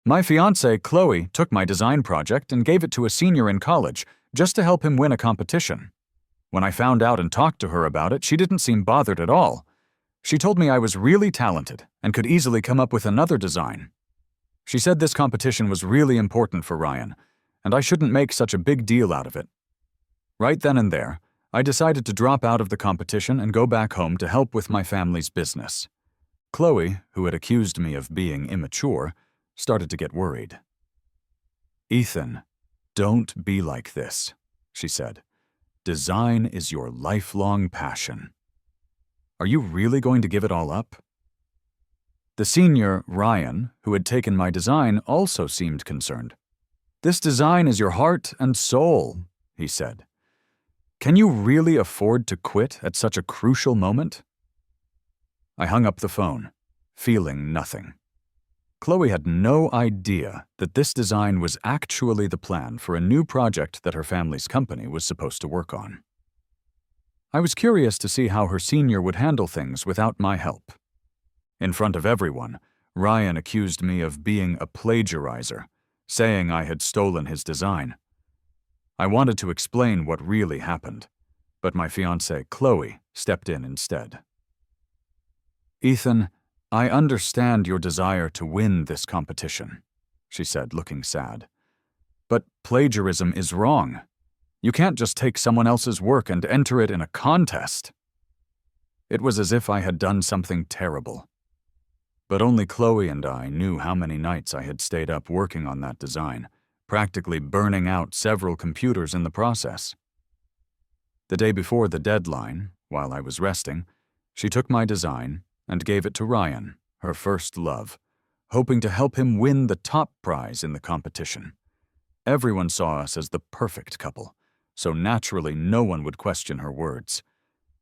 My fiancée, Khloe, took my design project and gave it to a senior in college just to help him win a competition. When I found out and talked to her about it, she didn't seem bothered at all. She told me I was really talented and could easily come up with another design. She said this competition was really important for Ryan, and I shouldn't make such a big deal out of it. Right then and there, I decided to drop out of the competition and go back home to help with my family's business. Khloe, who had accused me of being immature, started to get worried. "Ethan, don't be like this," she said. "Design is your lifelong passion. Are you really going to give it all up?" The senior, Ryan, who had taken my design, also seemed concerned. "This design is your heart and soul," he said. "Can you really afford to quit at such a crucial moment?" I hung up the phone, feeling nothing. Khloe had no idea that this design was actually the plan for a new project that her family's company was supposed to work on. I was curious to see how her senior would handle things without my help. In front of everyone, Ryan accused me of being a plagiarizer, saying I had stolen his design. I wanted to explain what really happened, but my fiancée, Khloe, stepped in instead. "Ethan, I understand your desire to win this competition," she said, looking sad. "But plagiarism is wrong. You can't just take someone else's work and enter it in a contest." It was as if I had done something terrible. But only Khloe and I knew how many nights I had stayed up working on that design, practically burning out several computers in the process. The day before the deadline, while I was resting, she took my design and gave it to Ryan, her first love, hoping to help him win the top prize in the competition. Everyone saw us as the perfect couple, so naturally no one would question her words.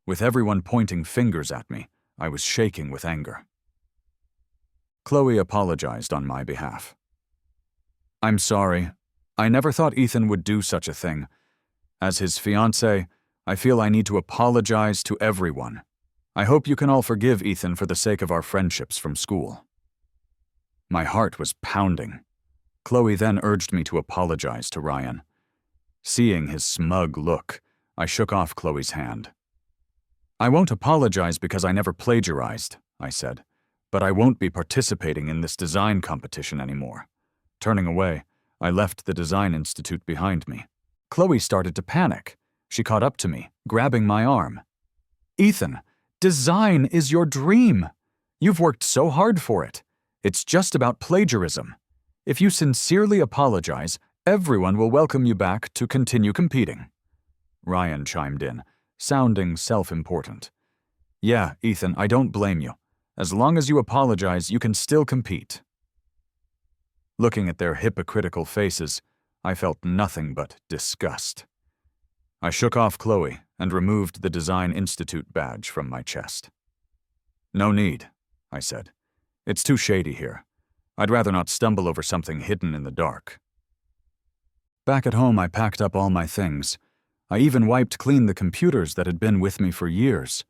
With everyone pointing fingers at me, I was shaking with anger. Khloe apologized on my behalf. "I'm sorry. I never thought Ethan would do such a thing. As his fiancée, I feel I need to apologize to everyone. I hope you can all forgive Ethan for the sake of our friendships from school." My heart was pounding. Khloe then urged me to apologize to Ryan. Seeing his smug look, I shook off Khloe's hand. "I won't apologize because I never plagiarized," I said, "but I won't be participating in this design competition anymore." Turning away, I left the Design Institute behind me. Khloe started to panic. She caught up to me, grabbing my arm. "Ethan, design is your dream. You've worked so hard for it. It's just about plagiarism. If you sincerely apologize, everyone will welcome you back to continue competing." Ryan chimed in, sounding self-important. "Yeah, Ethan, I don't blame you. As long as you apologize, you can still compete." Looking at their hypocritical faces, I felt nothing but disgust. I shook off Khloe and removed the Design Institute badge from my chest. "No need," I said. "It's too shady here. I'd rather not stumble over something hidden in the dark." Back at home, I packed up all my things. I even wiped clean the computers that had been with me for years.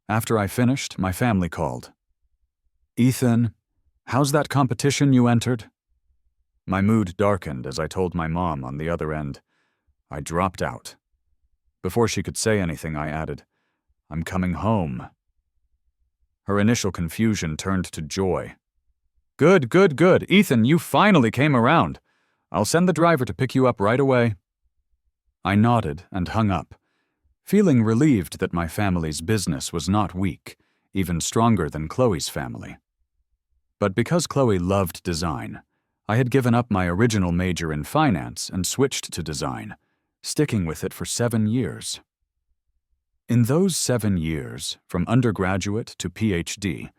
After I finished, my family called. "Ethan, how's that competition you entered?" My mood darkened as I told my mom on the other end. I dropped out. Before she could say anything, I added, "I'm coming home." Her initial confusion turned to joy. Good. Ethan, you finally came around. I'll send the driver to pick you up right away." I nodded and hung up, feeling relieved that my family's business was not weak, even stronger than Khloe's family. But because Khloe loved design, I had given up my original major in finance and switched to design, sticking with it for 7 years. In those 7 years, from undergraduate to PhD,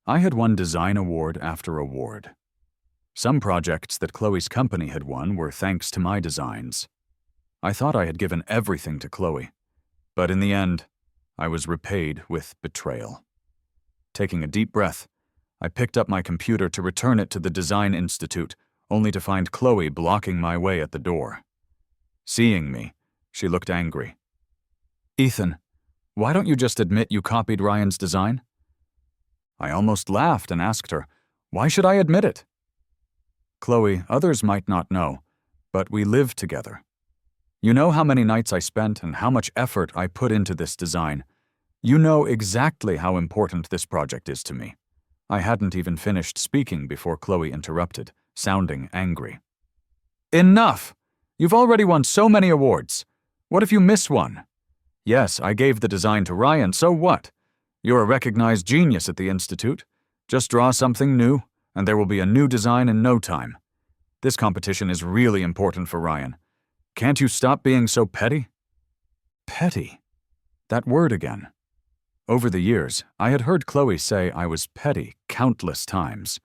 I had won design award after award. Some projects that Khloe's company had won were thanks to my designs. I thought I had given everything to Khloe, but in the end, I was repaid with betrayal. Taking a deep breath, I picked up my computer to return it to the Design Institute, only to find Khloe blocking my way at the door. Seeing me, she looked angry. "Ethan, why don't you just admit you copied Ryan's design?" I almost laughed and asked her, "Why should I admit it?" Khloe, others might not know, but we live together. You know how many nights I spent and how much effort I put into this design. You know exactly how important this project is to me. I hadn't even finished speaking before Khloe interrupted, sounding angry. Enough! You've already won so many awards. What if you miss one? Yes, I gave the design to Ryan, so what? You're a recognized genius at the Institute. Just draw something new, and there will be a new design in no time. This competition is really important for Ryan. Can't you stop being so petty? Petty? That word again. Over the years, I had heard Khloe say I was petty countless times.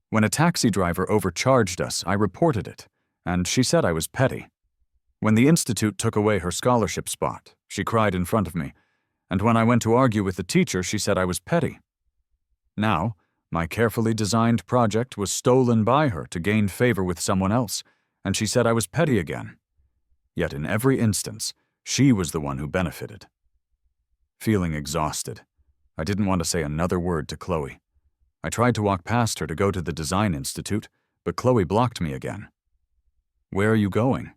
When a taxi driver overcharged us, I reported it, and she said I was petty. When the Institute took away her scholarship spot, she cried in front of me, and when I went to argue with the teacher, she said I was petty. Now, my carefully designed project was stolen by her to gain favor with someone else, and she said I was petty again. Yet in every instance, she was the one who benefited. Feeling exhausted, I didn't want to say another word to Khloe. I tried to walk past her to go to the Design Institute, but Khloe blocked me again. Where are you going?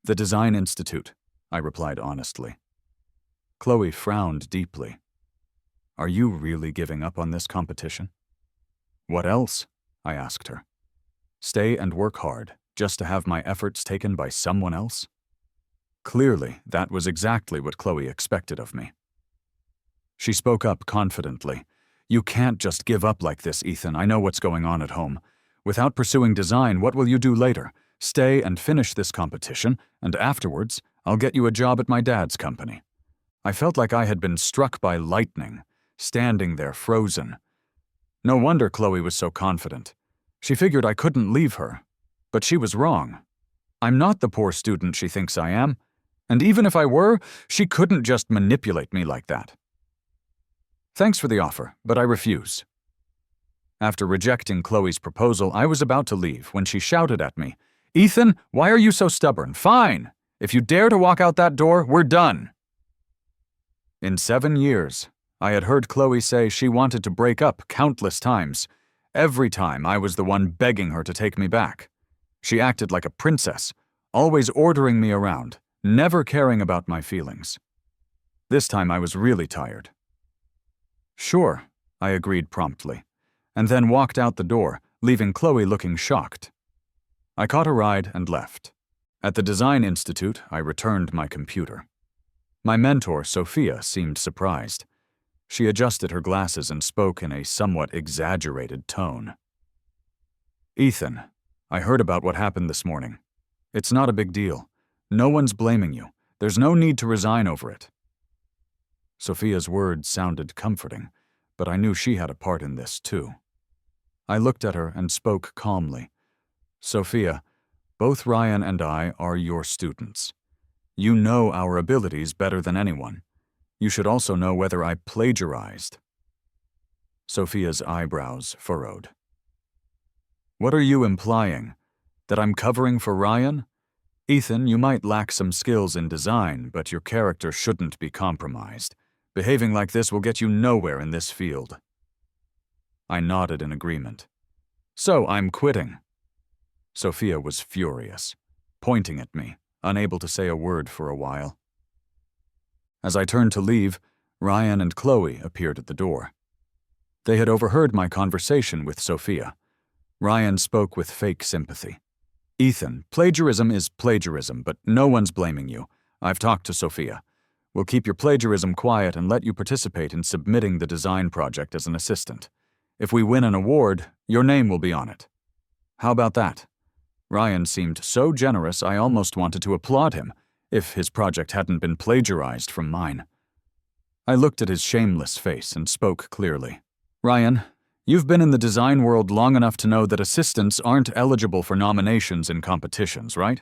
The Design Institute, I replied honestly. Khloe frowned deeply. Are you really giving up on this competition? What else? I asked her. Stay and work hard, just to have my efforts taken by someone else? Clearly, that was exactly what Khloe expected of me. She spoke up confidently. You can't just give up like this, Ethan. I know what's going on at home. Without pursuing design, what will you do later? Stay and finish this competition, and afterwards, I'll get you a job at my dad's company. I felt like I had been struck by lightning, standing there frozen. No wonder Khloe was so confident. She figured I couldn't leave her. But she was wrong. I'm not the poor student she thinks I am. And even if I were, she couldn't just manipulate me like that. Thanks for the offer, but I refuse. After rejecting Khloe's proposal, I was about to leave when she shouted at me, Ethan, why are you so stubborn? Fine. If you dare to walk out that door, we're done. In 7 years, I had heard Khloe say she wanted to break up countless times. Every time I was the one begging her to take me back. She acted like a princess, always ordering me around, never caring about my feelings. This time I was really tired. Sure, I agreed promptly, and then walked out the door, leaving Khloe looking shocked. I caught a ride and left. At the Design Institute, I returned my computer. My mentor, Sophia, seemed surprised. She adjusted her glasses and spoke in a somewhat exaggerated tone. Ethan, I heard about what happened this morning. It's not a big deal. No one's blaming you. There's no need to resign over it. Sophia's words sounded comforting, but I knew she had a part in this too. I looked at her and spoke calmly. Sophia, both Ryan and I are your students. You know our abilities better than anyone. You should also know whether I plagiarized. Sophia's eyebrows furrowed. What are you implying? That I'm covering for Ryan? Ethan, you might lack some skills in design, but your character shouldn't be compromised. Behaving like this will get you nowhere in this field. I nodded in agreement. So I'm quitting. Sophia was furious, pointing at me, unable to say a word for a while. As I turned to leave, Ryan and Khloe appeared at the door. They had overheard my conversation with Sophia. Ryan spoke with fake sympathy. Ethan, plagiarism is plagiarism, but no one's blaming you. I've talked to Sophia. We'll keep your plagiarism quiet and let you participate in submitting the design project as an assistant. If we win an award, your name will be on it. How about that? Ryan seemed so generous I almost wanted to applaud him, if his project hadn't been plagiarized from mine. I looked at his shameless face and spoke clearly. Ryan, you've been in the design world long enough to know that assistants aren't eligible for nominations in competitions, right?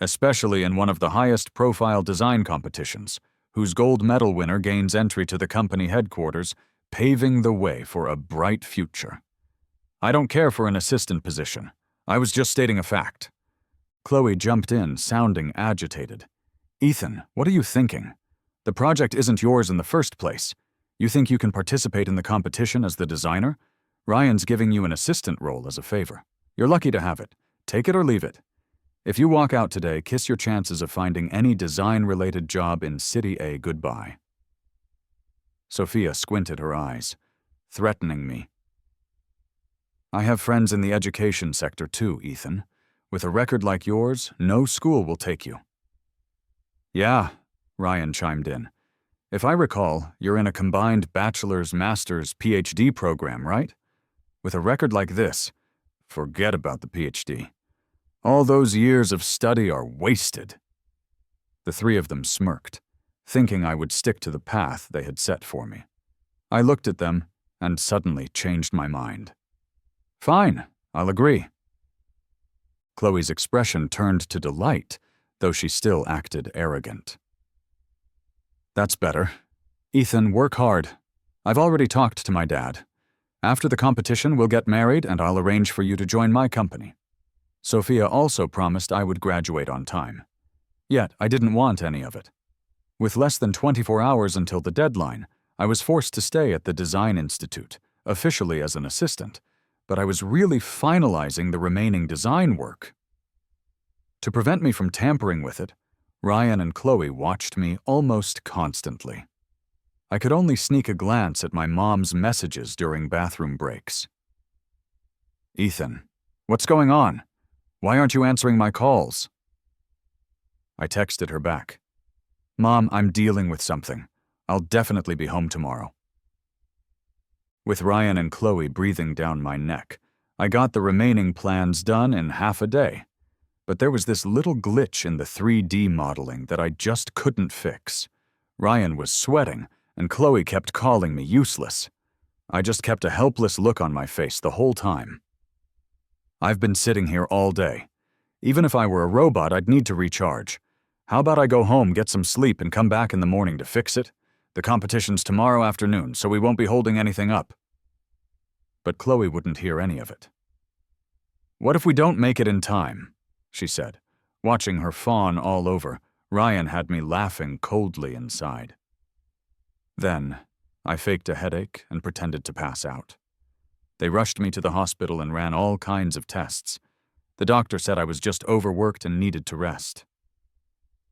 Especially in one of the highest profile design competitions, whose gold medal winner gains entry to the company headquarters, paving the way for a bright future. I don't care for an assistant position. I was just stating a fact. Khloe jumped in, sounding agitated. Ethan, what are you thinking? The project isn't yours in the first place. You think you can participate in the competition as the designer? Ryan's giving you an assistant role as a favor. You're lucky to have it. Take it or leave it. If you walk out today, kiss your chances of finding any design-related job in City A goodbye." Sophia squinted her eyes, threatening me. "I have friends in the education sector too, Ethan. With a record like yours, no school will take you." "Yeah," Ryan chimed in. "If I recall, you're in a combined bachelor's, master's, PhD program, right? With a record like this, forget about the PhD. All those years of study are wasted." The three of them smirked, thinking I would stick to the path they had set for me. I looked at them and suddenly changed my mind. "Fine, I'll agree." Khloe's expression turned to delight, though she still acted arrogant. "That's better. Ethan, work hard. I've already talked to my dad. After the competition, we'll get married and I'll arrange for you to join my company." Sophia also promised I would graduate on time. Yet I didn't want any of it. With less than 24 hours until the deadline, I was forced to stay at the Design Institute, officially as an assistant, but I was really finalizing the remaining design work. To prevent me from tampering with it, Ryan and Khloe watched me almost constantly. I could only sneak a glance at my mom's messages during bathroom breaks. "Ethan, what's going on? Why aren't you answering my calls?" I texted her back. "Mom, I'm dealing with something. I'll definitely be home tomorrow." With Ryan and Khloe breathing down my neck, I got the remaining plans done in half a day. But there was this little glitch in the 3D modeling that I just couldn't fix. Ryan was sweating, and Khloe kept calling me useless. I just kept a helpless look on my face the whole time. "I've been sitting here all day. Even if I were a robot, I'd need to recharge. How about I go home, get some sleep, and come back in the morning to fix it? The competition's tomorrow afternoon, so we won't be holding anything up." But Khloe wouldn't hear any of it. "What if we don't make it in time?" she said. Watching her fawn all over, Ryan had me laughing coldly inside. Then, I faked a headache and pretended to pass out. They rushed me to the hospital and ran all kinds of tests. The doctor said I was just overworked and needed to rest.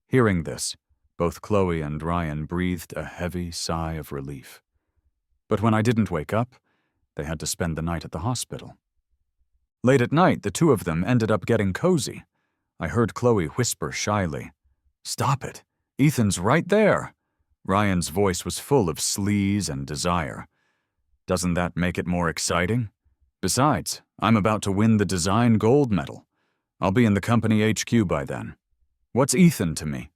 Hearing this, both Khloe and Ryan breathed a heavy sigh of relief. But when I didn't wake up, they had to spend the night at the hospital. Late at night, the two of them ended up getting cozy. I heard Khloe whisper shyly, "Stop it, Ethan's right there." Ryan's voice was full of sleaze and desire. "Doesn't that make it more exciting? Besides, I'm about to win the design gold medal. I'll be in the company HQ by then. What's Ethan to me?"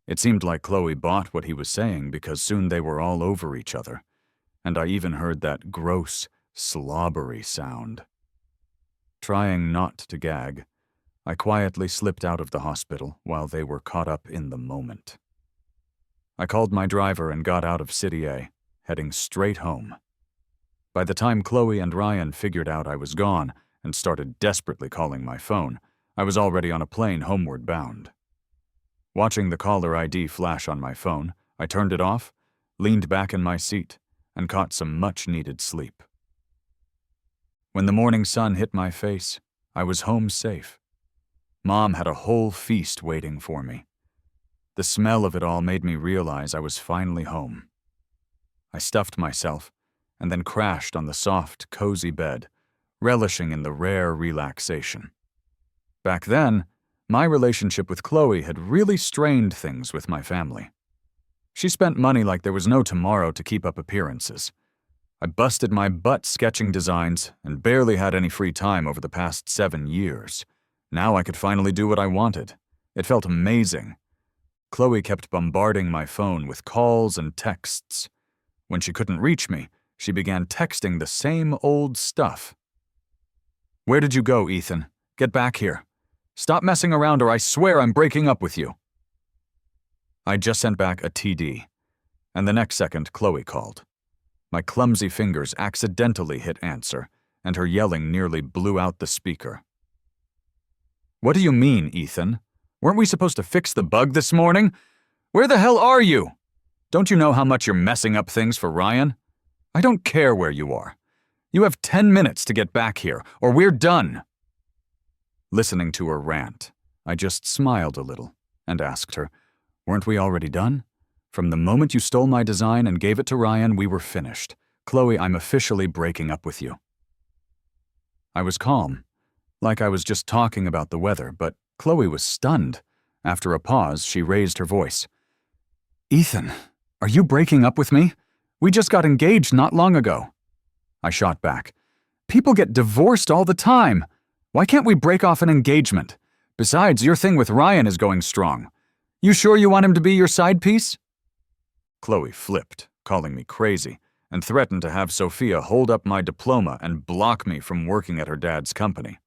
It seemed like Khloe bought what he was saying because soon they were all over each other, and I even heard that gross, slobbery sound. Trying not to gag, I quietly slipped out of the hospital while they were caught up in the moment. I called my driver and got out of City A, heading straight home. By the time Khloe and Ryan figured out I was gone and started desperately calling my phone, I was already on a plane homeward bound. Watching the caller ID flash on my phone, I turned it off, leaned back in my seat, and caught some much-needed sleep. When the morning sun hit my face, I was home safe. Mom had a whole feast waiting for me. The smell of it all made me realize I was finally home. I stuffed myself and then crashed on the soft, cozy bed, relishing in the rare relaxation. Back then, my relationship with Khloe had really strained things with my family. She spent money like there was no tomorrow to keep up appearances. I busted my butt sketching designs and barely had any free time over the past 7 years. Now I could finally do what I wanted. It felt amazing. Khloe kept bombarding my phone with calls and texts. When she couldn't reach me, she began texting the same old stuff. "Where did you go, Ethan? Get back here. Stop messing around or I swear I'm breaking up with you." I just sent back a TD, and the next second Khloe called. My clumsy fingers accidentally hit answer, and her yelling nearly blew out the speaker. "What do you mean, Ethan? Weren't we supposed to fix the bug this morning? Where the hell are you? Don't you know how much you're messing up things for Ryan? I don't care where you are. You have 10 minutes to get back here, or we're done." Listening to her rant, I just smiled a little and asked her, "Weren't we already done? From the moment you stole my design and gave it to Ryan, we were finished. Khloe, I'm officially breaking up with you." I was calm, like I was just talking about the weather, but Khloe was stunned. After a pause, she raised her voice. "Ethan, are you breaking up with me? We just got engaged not long ago." I shot back. "People get divorced all the time. Why can't we break off an engagement? Besides, your thing with Ryan is going strong. You sure you want him to be your side piece?" Khloe flipped, calling me crazy, and threatened to have Sophia hold up my diploma and block me from working at her dad's company.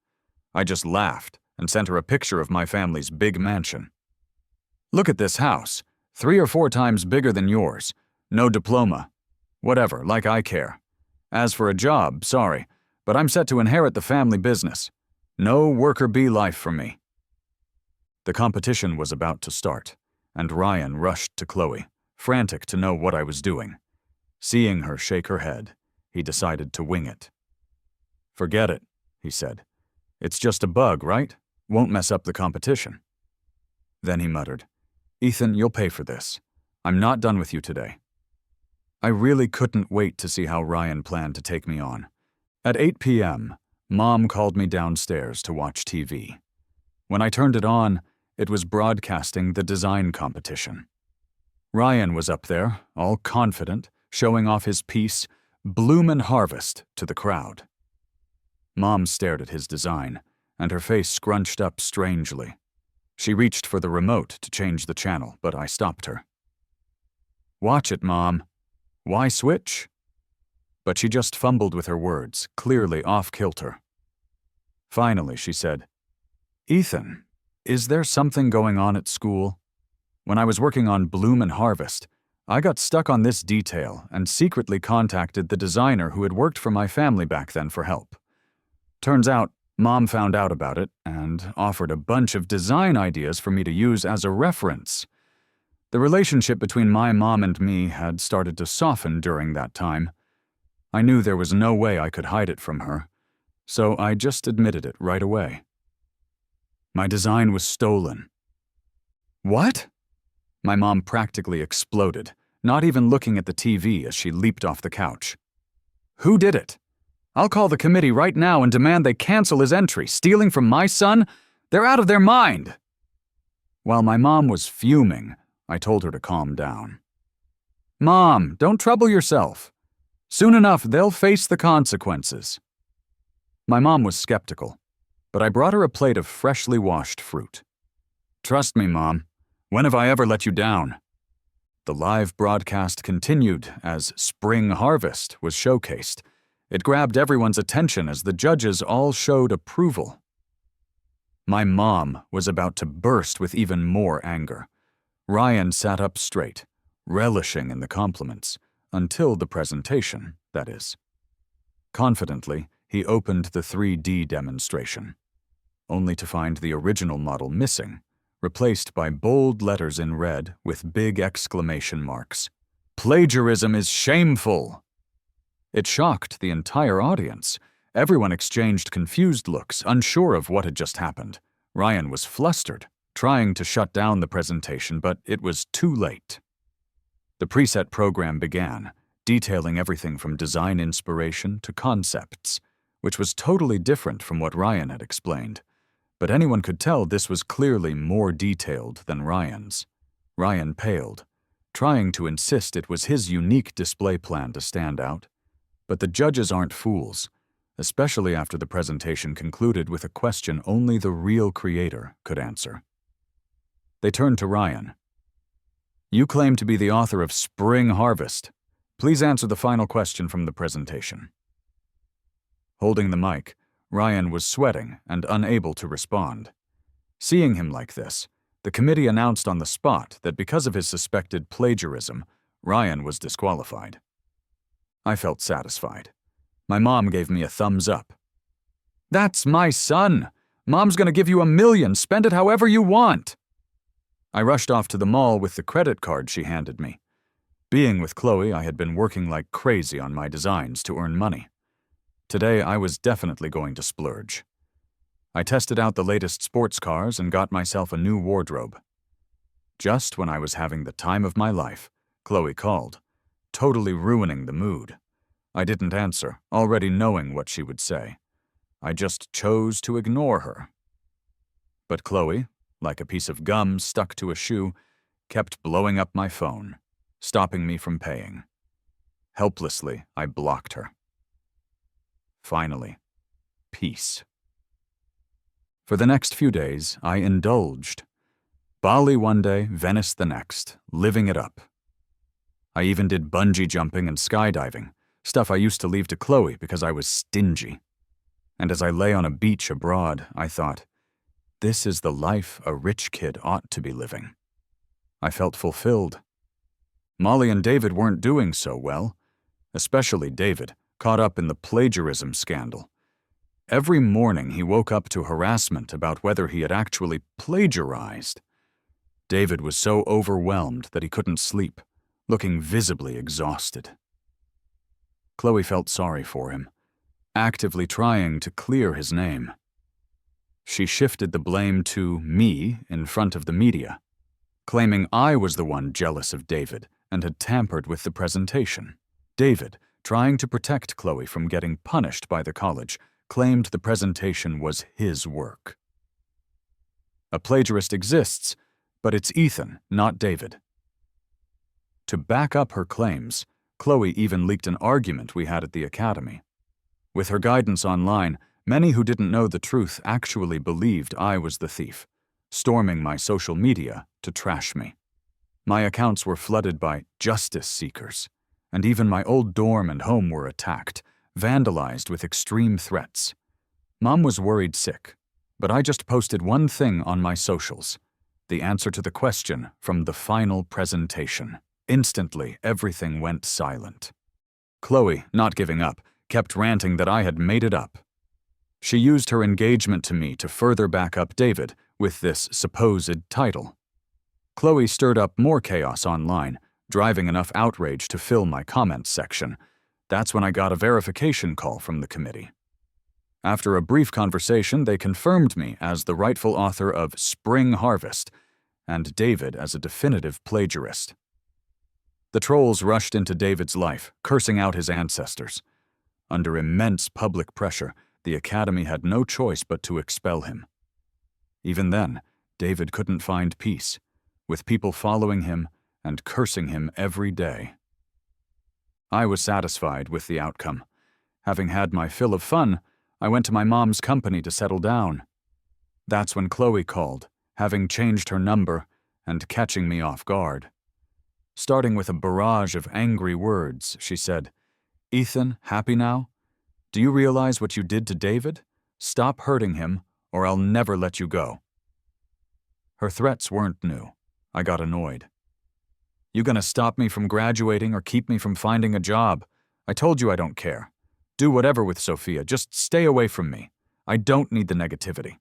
I just laughed and sent her a picture of my family's big mansion. "Look at this house, 3 or 4 times bigger than yours. No diploma. Whatever, like I care. As for a job, sorry, but I'm set to inherit the family business. No worker bee life for me." The competition was about to start, and Ryan rushed to Khloe, frantic to know what I was doing. Seeing her shake her head, he decided to wing it. "Forget it," he said. "It's just a bug, right? Won't mess up the competition." Then he muttered, "Ethan, you'll pay for this. I'm not done with you today." I really couldn't wait to see how Ryan planned to take me on. At 8 p.m., Mom called me downstairs to watch TV. When I turned it on, it was broadcasting the design competition. Ryan was up there, all confident, showing off his piece, Bloomin' Harvest, to the crowd. Mom stared at his design, and her face scrunched up strangely. She reached for the remote to change the channel, but I stopped her. "Watch it, Mom. Why switch?" But she just fumbled with her words, clearly off-kilter. Finally, she said, "Ethan, is there something going on at school? When I was working on Bloomin' Harvest, I got stuck on this detail and secretly contacted the designer who had worked for my family back then for help. Turns out, Mom found out about it and offered a bunch of design ideas for me to use as a reference. The relationship between my mom and me had started to soften during that time. I knew there was no way I could hide it from her, so I just admitted it right away. My design was stolen." "What?" My mom practically exploded, not even looking at the TV as she leaped off the couch. "Who did it? I'll call the committee right now and demand they cancel his entry. Stealing from my son? They're out of their mind." While my mom was fuming, I told her to calm down. "Mom, don't trouble yourself. Soon enough, they'll face the consequences." My mom was skeptical, but I brought her a plate of freshly washed fruit. "Trust me, Mom. When have I ever let you down?" The live broadcast continued as Spring Harvest was showcased. It grabbed everyone's attention as the judges all showed approval. My mom was about to burst with even more anger. Ryan sat up straight, relishing in the compliments, until the presentation, that is. Confidently, he opened the 3D demonstration, only to find the original model missing, replaced by bold letters in red with big exclamation marks. "Plagiarism is shameful!" It shocked the entire audience. Everyone exchanged confused looks, unsure of what had just happened. Ryan was flustered, trying to shut down the presentation, but it was too late. The preset program began, detailing everything from design inspiration to concepts, which was totally different from what Ryan had explained. But anyone could tell this was clearly more detailed than Ryan's. Ryan paled, trying to insist it was his unique display plan to stand out. But the judges aren't fools, especially after the presentation concluded with a question only the real creator could answer. They turned to Ryan. "You claim to be the author of Spring Harvest. Please answer the final question from the presentation." Holding the mic, Ryan was sweating and unable to respond. Seeing him like this, the committee announced on the spot that because of his suspected plagiarism, Ryan was disqualified. I felt satisfied. My mom gave me a thumbs up. "That's my son! Mom's gonna give you $1 million. Spend it however you want." I rushed off to the mall with the credit card she handed me. Being with Khloe, I had been working like crazy on my designs to earn money. Today, I was definitely going to splurge. I tested out the latest sports cars and got myself a new wardrobe. Just when I was having the time of my life, Khloe called, totally ruining the mood. I didn't answer, already knowing what she would say. I just chose to ignore her. But Khloe, like a piece of gum stuck to a shoe, kept blowing up my phone, stopping me from paying. Helplessly, I blocked her. Finally, peace. For the next few days, I indulged. Bali one day, Venice the next, living it up. I even did bungee jumping and skydiving, stuff I used to leave to Khloe because I was stingy. And as I lay on a beach abroad, I thought, this is the life a rich kid ought to be living. I felt fulfilled. Molly and David weren't doing so well, especially David, caught up in the plagiarism scandal. Every morning he woke up to harassment about whether he had actually plagiarized. David was so overwhelmed that he couldn't sleep, looking visibly exhausted. Khloe felt sorry for him, actively trying to clear his name. She shifted the blame to me in front of the media, claiming I was the one jealous of David and had tampered with the presentation. David, trying to protect Khloe from getting punished by the college, claimed the presentation was his work. A plagiarist exists, but it's Ethan, not David. To back up her claims, Khloe even leaked an argument we had at the academy. With her guidance online, many who didn't know the truth actually believed I was the thief, storming my social media to trash me. My accounts were flooded by justice seekers, and even my old dorm and home were attacked, vandalized with extreme threats. Mom was worried sick, but I just posted one thing on my socials, the answer to the question from the final presentation. Instantly, everything went silent. Khloe, not giving up, kept ranting that I had made it up. She used her engagement to me to further back up David with this supposed title. Khloe stirred up more chaos online, driving enough outrage to fill my comments section. That's when I got a verification call from the committee. After a brief conversation, they confirmed me as the rightful author of Spring Harvest and David as a definitive plagiarist. The trolls rushed into David's life, cursing out his ancestors. Under immense public pressure, the academy had no choice but to expel him. Even then, David couldn't find peace, with people following him and cursing him every day. I was satisfied with the outcome. Having had my fill of fun, I went to my mom's company to settle down. That's when Khloe called, having changed her number and catching me off guard. Starting with a barrage of angry words, she said, "Ethan, happy now? Do you realize what you did to David? Stop hurting him, or I'll never let you go." Her threats weren't new. I got annoyed. "You gonna stop me from graduating or keep me from finding a job? I told you I don't care. Do whatever with Sophia, just stay away from me. I don't need the negativity."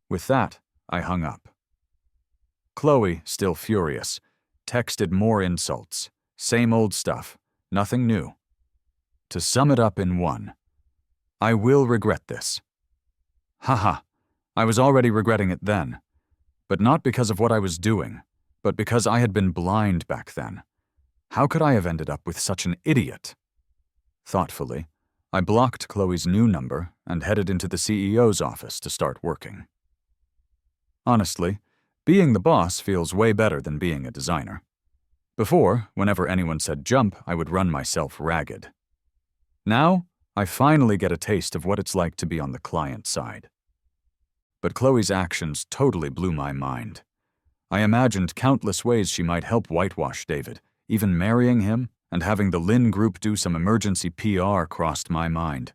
With that, I hung up. Khloe, still furious, texted more insults. Same old stuff, nothing new. To sum it up in one, I will regret this. Haha, I was already regretting it then, but not because of what I was doing, but because I had been blind back then. How could I have ended up with such an idiot? Thoughtfully, I blocked Khloe's new number and headed into the CEO's office to start working. Honestly, being the boss feels way better than being a designer. Before, whenever anyone said jump, I would run myself ragged. Now, I finally get a taste of what it's like to be on the client side. But Khloe's actions totally blew my mind. I imagined countless ways she might help whitewash David, even marrying him, and having the Lynn Group do some emergency PR crossed my mind.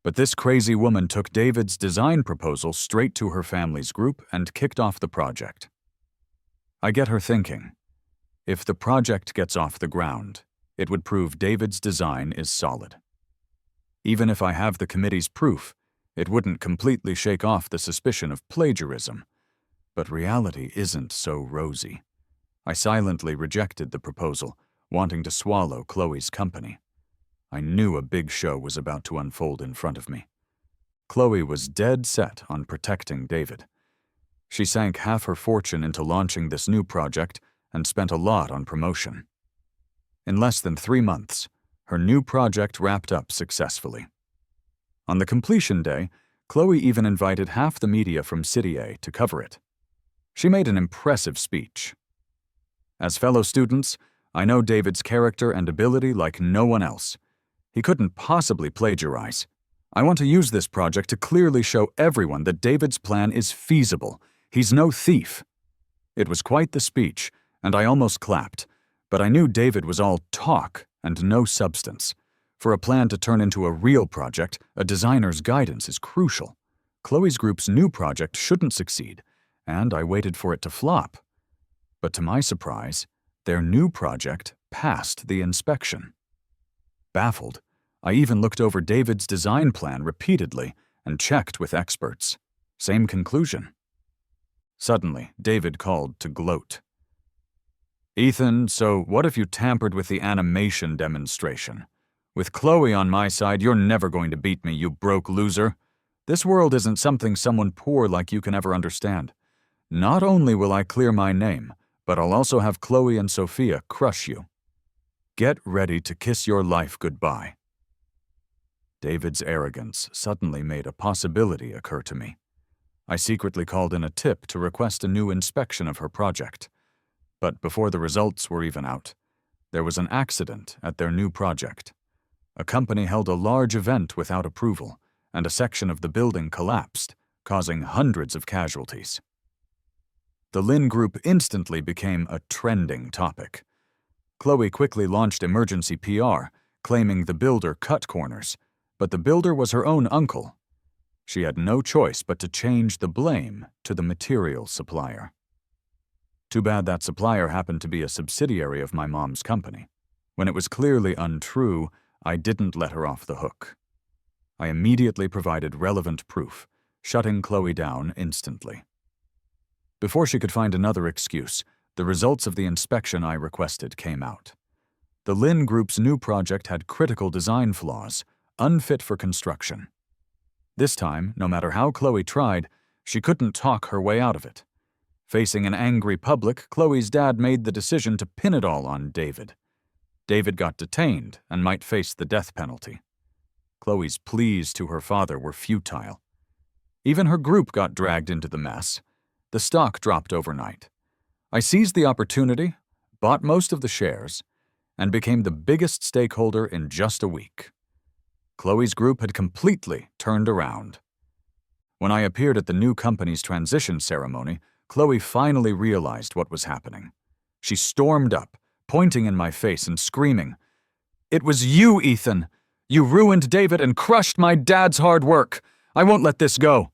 But this crazy woman took David's design proposal straight to her family's group and kicked off the project. I get her thinking, if the project gets off the ground, it would prove David's design is solid. Even if I have the committee's proof, it wouldn't completely shake off the suspicion of plagiarism. But reality isn't so rosy. I silently rejected the proposal, wanting to swallow Khloe's company. I knew a big show was about to unfold in front of me. Khloe was dead set on protecting David. She sank half her fortune into launching this new project and spent a lot on promotion. In less than 3 months, her new project wrapped up successfully. On the completion day, Khloe even invited half the media from City A to cover it. She made an impressive speech. As fellow students, I know David's character and ability like no one else. He couldn't possibly plagiarize. I want to use this project to clearly show everyone that David's plan is feasible. He's no thief. It was quite the speech, and I almost clapped, but I knew David was all talk and no substance. For a plan to turn into a real project, a designer's guidance is crucial. Khloe's group's new project shouldn't succeed, and I waited for it to flop. But to my surprise, their new project passed the inspection. Baffled, I even looked over David's design plan repeatedly and checked with experts. Same conclusion. Suddenly, David called to gloat. "Ethan, so what if you tampered with the animation demonstration? With Khloe on my side, you're never going to beat me, you broke loser. This world isn't something someone poor like you can ever understand. Not only will I clear my name, but I'll also have Khloe and Sophia crush you. Get ready to kiss your life goodbye." David's arrogance suddenly made a possibility occur to me. I secretly called in a tip to request a new inspection of her project. But before the results were even out, there was an accident at their new project. A company held a large event without approval, and a section of the building collapsed, causing hundreds of casualties. The Lynn Group instantly became a trending topic. Khloe quickly launched emergency PR, claiming the builder cut corners, but the builder was her own uncle. She had no choice but to change the blame to the material supplier. Too bad that supplier happened to be a subsidiary of my mom's company. When it was clearly untrue, I didn't let her off the hook. I immediately provided relevant proof, shutting Khloe down instantly. Before she could find another excuse, the results of the inspection I requested came out. The Lynn Group's new project had critical design flaws, unfit for construction. This time, no matter how Khloe tried, she couldn't talk her way out of it. Facing an angry public, Khloe's dad made the decision to pin it all on David. David got detained and might face the death penalty. Khloe's pleas to her father were futile. Even her group got dragged into the mess. The stock dropped overnight. I seized the opportunity, bought most of the shares, and became the biggest stakeholder in just a week. Khloe's group had completely turned around. When I appeared at the new company's transition ceremony, Khloe finally realized what was happening. She stormed up, pointing in my face and screaming, "It was you, Ethan! You ruined David and crushed my dad's hard work! I won't let this go!"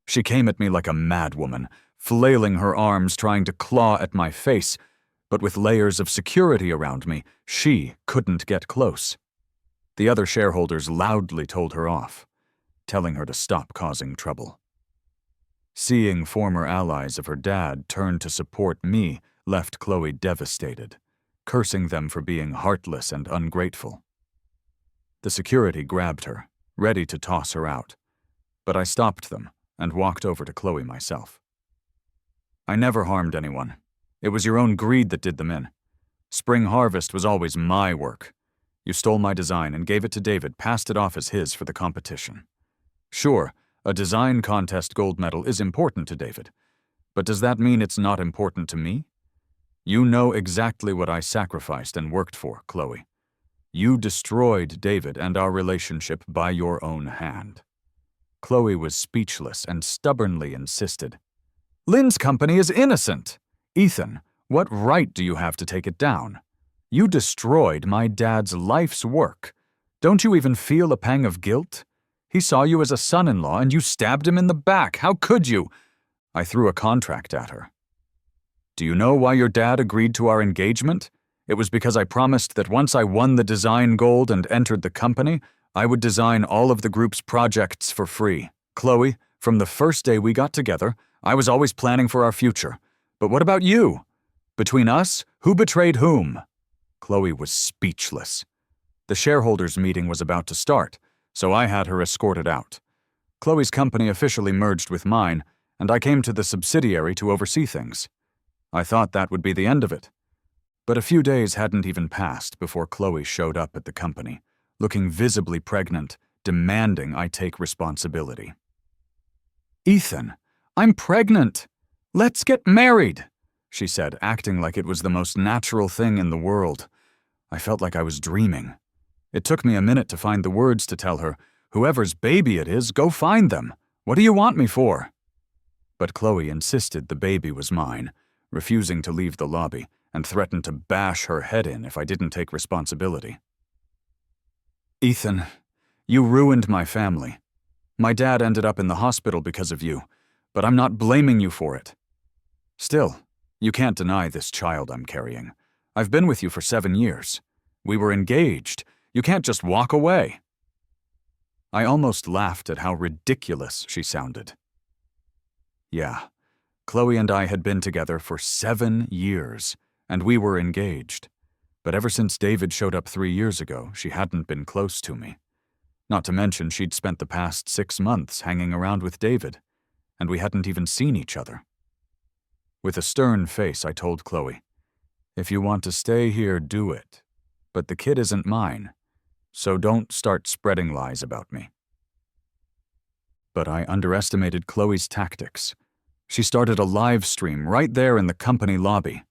She came at me like a madwoman, flailing her arms trying to claw at my face, but with layers of security around me, she couldn't get close. The other shareholders loudly told her off, telling her to stop causing trouble. Seeing former allies of her dad turn to support me left Khloe devastated, cursing them for being heartless and ungrateful. The security grabbed her, ready to toss her out, but I stopped them and walked over to Khloe myself. "I never harmed anyone. It was your own greed that did them in. Spring Harvest was always my work. You stole my design and gave it to David, passed it off as his for the competition. Sure, a design contest gold medal is important to David, but does that mean it's not important to me? You know exactly what I sacrificed and worked for, Khloe. You destroyed David and our relationship by your own hand." Khloe was speechless and stubbornly insisted, "Lynn's company is innocent. Ethan, what right do you have to take it down? You destroyed my dad's life's work. Don't you even feel a pang of guilt? He saw you as a son-in-law and you stabbed him in the back. How could you?" I threw a contract at her. "Do you know why your dad agreed to our engagement? It was because I promised that once I won the design gold and entered the company, I would design all of the group's projects for free. Khloe, from the first day we got together, I was always planning for our future. But what about you? Between us, who betrayed whom?" Khloe was speechless. The shareholders' meeting was about to start, so I had her escorted out. Khloe's company officially merged with mine, and I came to the subsidiary to oversee things. I thought that would be the end of it. But a few days hadn't even passed before Khloe showed up at the company, looking visibly pregnant, demanding I take responsibility. "Ethan, I'm pregnant! Let's get married!" she said, acting like it was the most natural thing in the world. I felt like I was dreaming. It took me a minute to find the words to tell her, "Whoever's baby it is, go find them. What do you want me for?" But Khloe insisted the baby was mine, refusing to leave the lobby, and threatened to bash her head in if I didn't take responsibility. "Ethan, you ruined my family. My dad ended up in the hospital because of you, but I'm not blaming you for it. Still, you can't deny this child I'm carrying. I've been with you for 7 years. We were engaged. You can't just walk away." I almost laughed at how ridiculous she sounded. Yeah, Khloe and I had been together for 7 years, and we were engaged. But ever since David showed up 3 years ago, she hadn't been close to me. Not to mention she'd spent the past 6 months hanging around with David, and we hadn't even seen each other. With a stern face, I told Khloe, "If you want to stay here, do it. But the kid isn't mine, so don't start spreading lies about me." But I underestimated Khloe's tactics. She started a live stream right there in the company lobby.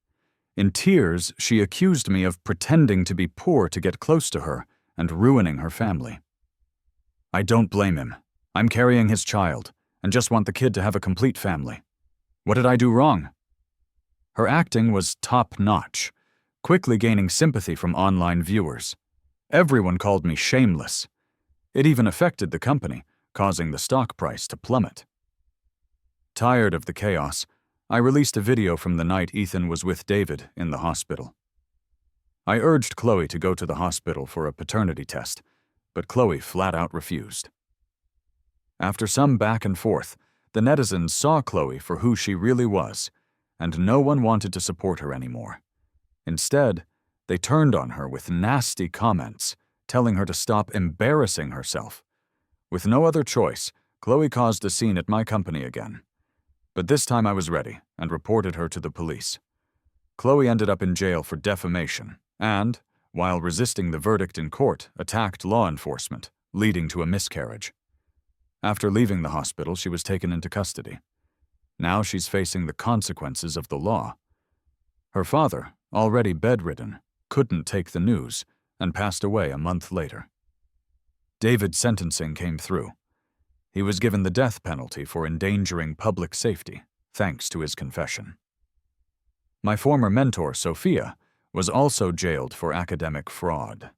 In tears, she accused me of pretending to be poor to get close to her and ruining her family. "I don't blame him. I'm carrying his child, and just want the kid to have a complete family. What did I do wrong?" Her acting was top-notch, quickly gaining sympathy from online viewers. Everyone called me shameless. It even affected the company, causing the stock price to plummet. Tired of the chaos, I released a video from the night Ethan was with David in the hospital. I urged Khloe to go to the hospital for a paternity test, but Khloe flat out refused. After some back and forth, the netizens saw Khloe for who she really was, and no one wanted to support her anymore. Instead, they turned on her with nasty comments, telling her to stop embarrassing herself. With no other choice, Khloe caused a scene at my company again. But this time I was ready and reported her to the police. Khloe ended up in jail for defamation and, while resisting the verdict in court, attacked law enforcement, leading to a miscarriage. After leaving the hospital, she was taken into custody. Now she's facing the consequences of the law. Her father, already bedridden, couldn't take the news and passed away a month later. David's sentencing came through. He was given the death penalty for endangering public safety, thanks to his confession. My former mentor, Sophia, was also jailed for academic fraud.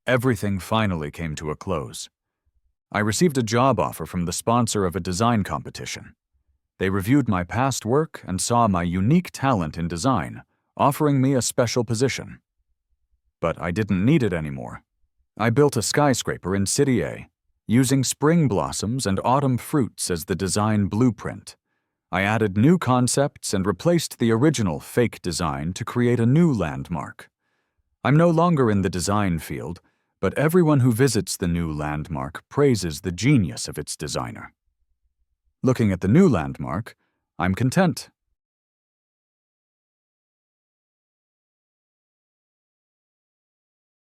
Everything finally came to a close. I received a job offer from the sponsor of a design competition. They reviewed my past work and saw my unique talent in design, offering me a special position. But I didn't need it anymore. I built a skyscraper in City A, using spring blossoms and autumn fruits as the design blueprint. I added new concepts and replaced the original fake design to create a new landmark. I'm no longer in the design field, but everyone who visits the new landmark praises the genius of its designer. Looking at the new landmark, I'm content.